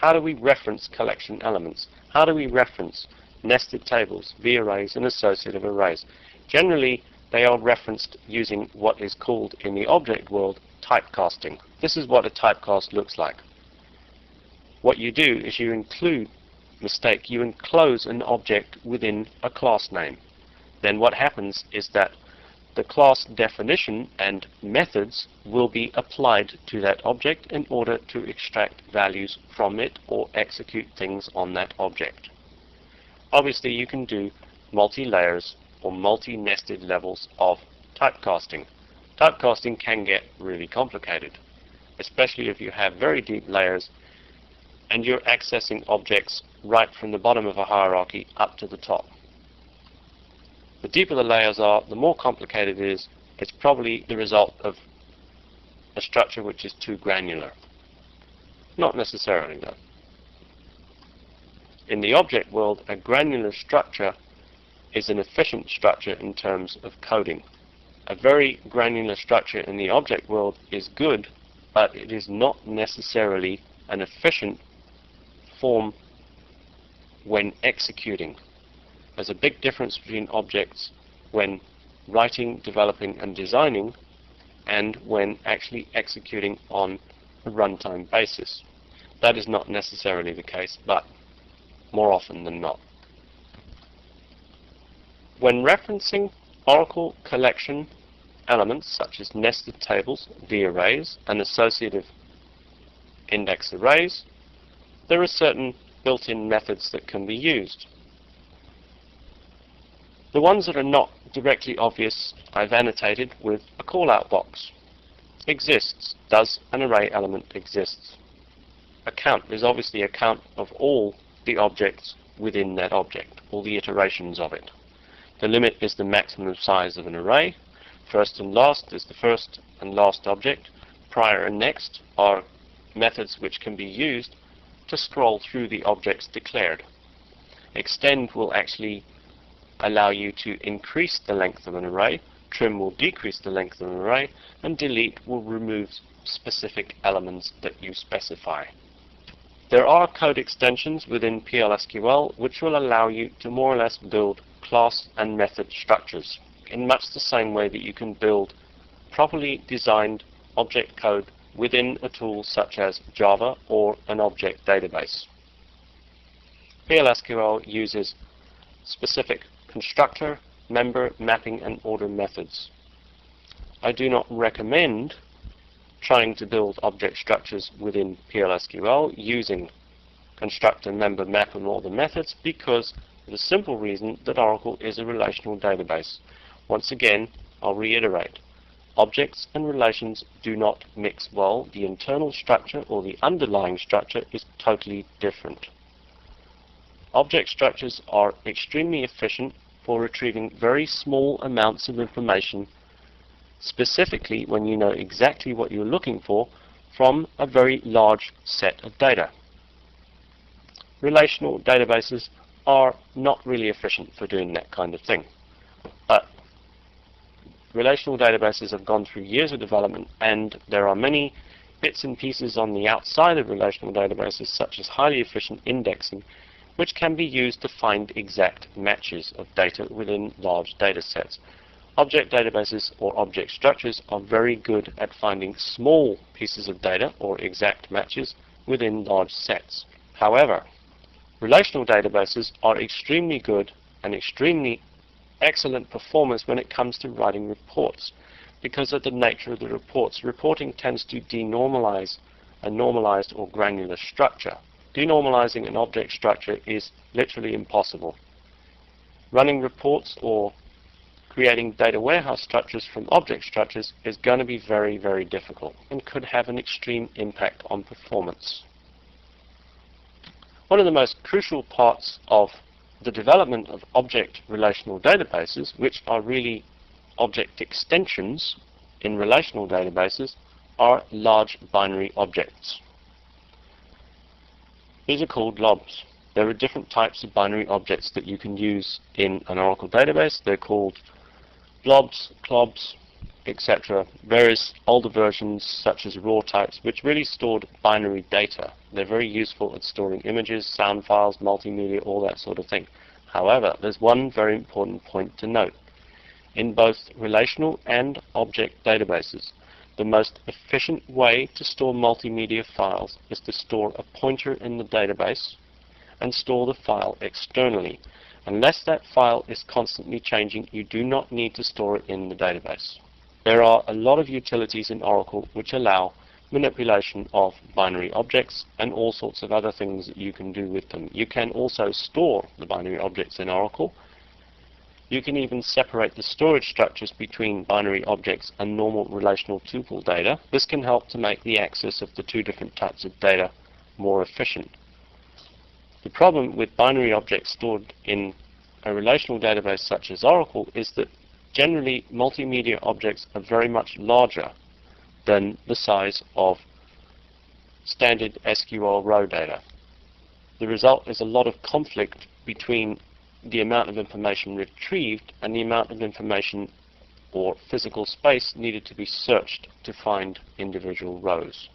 How do we reference collection elements? How do we reference nested tables, V-arrays, and associative arrays? Generally, they are referenced using what is called in the object world typecasting. This is what a typecast looks like. What you do is you enclose an object within a class name. Then what happens is that the class definition and methods will be applied to that object in order to extract values from it or execute things on that object. Obviously, you can do multi-layers or multi-nested levels of typecasting. Typecasting can get really complicated, especially if you have very deep layers and you're accessing objects right from the bottom of a hierarchy up to the top. The deeper the layers are, the more complicated it is. It's probably the result of a structure which is too granular. Not necessarily, though. In the object world, a granular structure is an efficient structure in terms of coding. A very granular structure in the object world is good, but it is not necessarily an efficient form when executing. There's a big difference between objects when writing, developing, and designing, and when actually executing on a runtime basis. That is not necessarily the case, but more often than not. When referencing Oracle collection elements such as nested tables, V-arrays, and associative index arrays, there are certain built-in methods that can be used. The ones that are not directly obvious, I've annotated with a call-out box. Exists. Does an array element exist? A count is obviously a count of all the objects within that object, all the iterations of it. The limit is the maximum size of an array. First and last is the first and last object. Prior and next are methods which can be used to scroll through the objects declared. Extend will actually allow you to increase the length of an array, trim will decrease the length of an array, and delete will remove specific elements that you specify. There are code extensions within PLSQL which will allow you to more or less build class and method structures in much the same way that you can build properly designed object code within a tool such as Java or an object database. PLSQL uses specific constructor, member, mapping, and order methods. I do not recommend trying to build object structures within PLSQL using constructor, member, map, and order methods because for the simple reason that Oracle is a relational database. Once again, I'll reiterate, objects and relations do not mix well. The internal structure or the underlying structure is totally different. Object structures are extremely efficient for retrieving very small amounts of information, specifically when you know exactly what you're looking for from a very large set of data. Relational databases are not really efficient for doing that kind of thing. But relational databases have gone through years of development, and there are many bits and pieces on the outside of relational databases, such as highly efficient indexing, which can be used to find exact matches of data within large data sets. Object databases or object structures are very good at finding small pieces of data or exact matches within large sets. However, relational databases are extremely good and extremely excellent performers when it comes to writing reports. Because of the nature of the reports, reporting tends to denormalize a normalized or granular structure. Denormalizing an object structure is literally impossible. Running reports or creating data warehouse structures from object structures is going to be very, very difficult and could have an extreme impact on performance. One of the most crucial parts of the development of object relational databases, which are really object extensions in relational databases, are large binary objects. These are called blobs. There are different types of binary objects that you can use in an Oracle database. They're called blobs, clobs, etc. Various older versions such as raw types, which really stored binary data. They're very useful at storing images, sound files, multimedia, all that sort of thing. However, there's one very important point to note. In both relational and object databases, the most efficient way to store multimedia files is to store a pointer in the database and store the file externally. Unless that file is constantly changing, you do not need to store it in the database. There are a lot of utilities in Oracle which allow manipulation of binary objects and all sorts of other things that you can do with them. You can also store the binary objects in Oracle. You can even separate the storage structures between binary objects and normal relational tuple data. This can help to make the access of the two different types of data more efficient. The problem with binary objects stored in a relational database such as Oracle is that generally multimedia objects are very much larger than the size of standard SQL row data. The result is a lot of conflict between the amount of information retrieved and the amount of information or physical space needed to be searched to find individual rows.